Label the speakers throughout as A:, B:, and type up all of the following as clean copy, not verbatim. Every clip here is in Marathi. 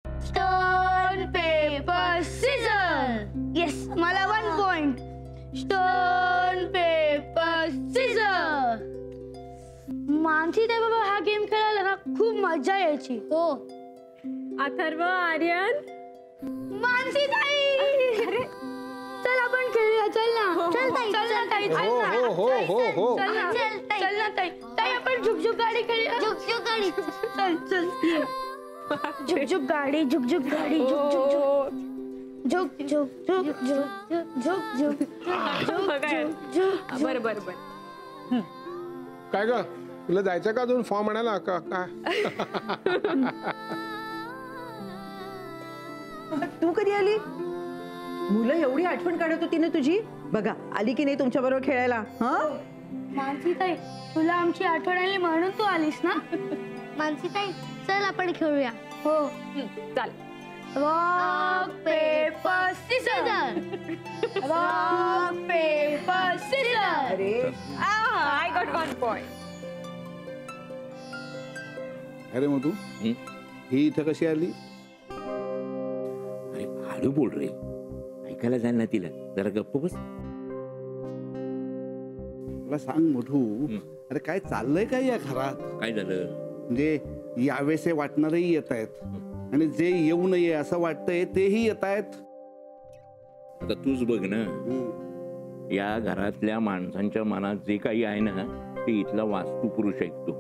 A: Stone paper Caesar. येस, मला 1 point. Stone paper scissor. Mansi ताई बाबा, हा गेम खेळायला ना खूप मजा यायची. हो.
B: अथर्व, आर्यन,
A: मानसी ताई, चल आपण खेळूया. चल ना. चल ताई. चल ना ताई.
C: हो.
A: चल ना. चल ना ताई. ताई आपण झुकझुक गाडी खेळूया. झुकझुक गाडी. चल चल. झुकझुक गाडी. झुकझुक गाडी. झुकझुक झुक झुक झुक झुक झुक झुक.
B: बर बर बर.
C: काय ग, तुला जायचं का अजून फॉर्म आणायला का काय?
D: तू कधी आली? मुलं एवढी आठवण काढत होती ना तुझी. बघा आली की नाही तुमच्या बरोबर खेळायला. हा
A: मानसी ताई, तुला आमची आठवण आली म्हणून तू आलीस ना.
E: मानसी ताई, चल आपण खेळूया.
A: हो.
B: चाल.
A: Rock paper scissor. Rock paper scissor.
D: अरे
B: आय गॉट 1 पॉइंट.
F: अरे मधू, ही इथं कशी आली?
G: अरे हळू बोल रे, ऐकायला जाईल ना तिला. जरा गप्प बस.
F: मला सांग मधू, अरे काय चाललंय काय या घरात?
G: काय झालं?
F: म्हणजे यावेसे वाटणारही येत आहेत आणि जे येऊ नये असं वाटतंय तेही येत आहेत.
G: आता तूच बघ ना, या घरातल्या माणसांच्या मनात जे काही आहे ना ते इथला वास्तू पुरुष ऐकतो.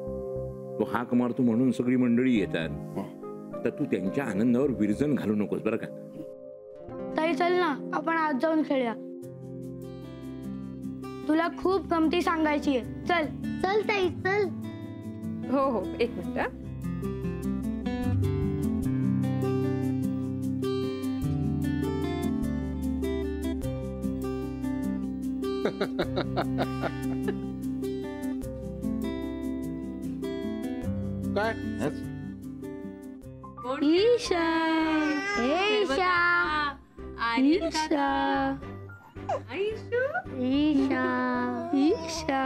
G: तो हाक मारतो म्हणून सगळी मंडळी येतात. आता तू त्यांच्या आनंदावर विरजन घालू नकोस बरं का.
A: ताई चल ना, आपण आज जाऊन खेळूया. तुला खूप गमती सांगायची आहे. चल.
E: चल ताई चल.
B: हो हो, 1 मिनिट.
C: काय?
A: ईशा.
E: ईशा.
A: ईशा.
E: ईशा.
A: ईशा.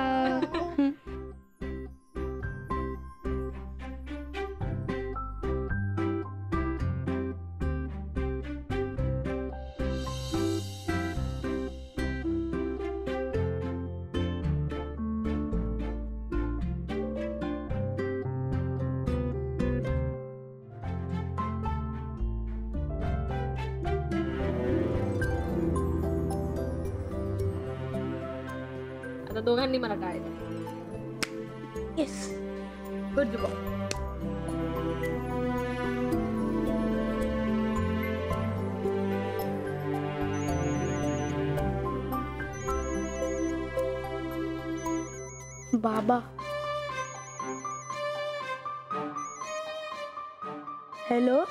B: आता दोघांनी मला टाळलं.
A: येस.
B: Good boy.
A: बाबा. हॅलो.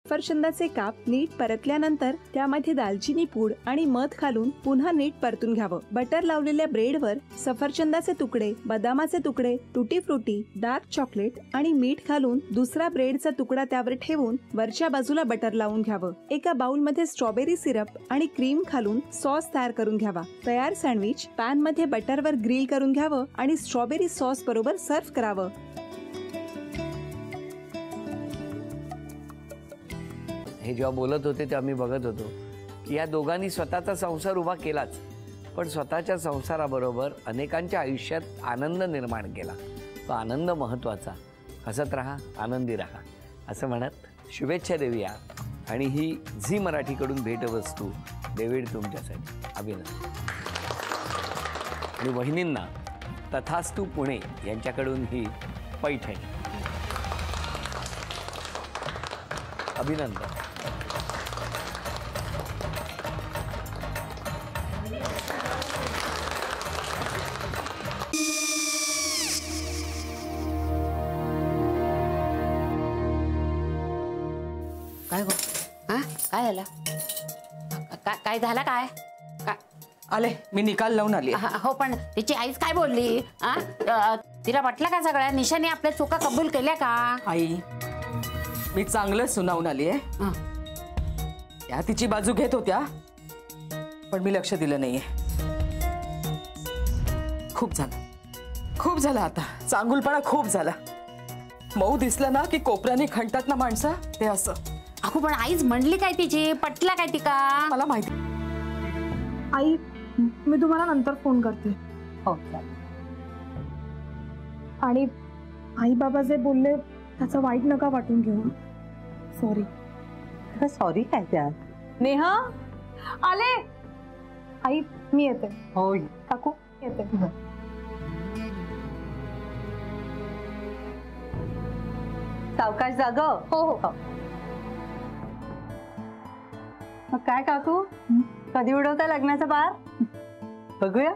D: सफरचंदाचे काप नीट परतल्यानंतर त्यामध्ये दालचिनी पूड आणि मध घालून पुन्हा नीट परतून घ्यावं. बटर लावलेल्या ब्रेडवर सफरचंदाचे तुकडे, बदामाचे तुकडे, टुटी फ्रुटी, डार्क चॉकलेट आणि मीठ घालून दुसरा ब्रेडचा तुकडा त्यावर ठेवून वरच्या बाजूला बटर लावून घ्यावं. एका बाउलमध्ये स्ट्रॉबेरी सिरप आणि क्रीम घालून सॉस तयार करून घ्यावा. तयार सँडविच पॅन मध्ये बटरवर ग्रिल करून घ्यावं आणि स्ट्रॉबेरी सॉस बरोबर सर्व्ह करावं.
H: हे जेव्हा बोलत होते तेव्हा मी बघत होतो की या दोघांनी स्वतःचा संसार उभा केलाच, पण स्वतःच्या संसाराबरोबर अनेकांच्या आयुष्यात आनंद निर्माण केला. तो आनंद महत्त्वाचा. हसत राहा, आनंदी राहा असं म्हणत शुभेच्छा देऊया. आणि ही झी मराठीकडून भेटवस्तू डेव्हिड तुमच्यासाठी. अभिनंदन. आणि वहिनींना तथास्तू पुणे यांच्याकडून ही पैठणी. अभिनंदन.
I: काय गो? हा काय झालं? काय झालं? काय
J: आले मी निकाल लावून आली.
I: हो, पण तिची आईच काय बोलली? तिला वाटलं का सगळ्या निशाने आपल्या चुका कबूल केल्या का?
J: आई मी चांगलं सुनावून आली आहे. त्या तिची बाजू घेत होत्या पण मी लक्ष दिलं नाहीये. खूप झालं आता. चांगुलपणा खूप झाला. मऊ दिसलं ना की कोपऱ्याने खणतात ना माणसं, ते असं.
I: अगो पण आईच म्हणली काय तिची, पटला काय तिका?
J: मला माहिती.
A: आई मी तुम्हाला नंतर फोन करते.
J: हो
A: आणि आई बाबा जे बोलले त्याचं वाईट नका वाटून घेऊ. सॉरी.
J: सॉरी काय त्या?
A: नेहा आले. आई मी येते.
J: हो
A: काकू येते.
J: सावकाश जाग.
A: हो हो.
J: मग काय काकू, कधी उडवता लग्नाचा बार? बघूया.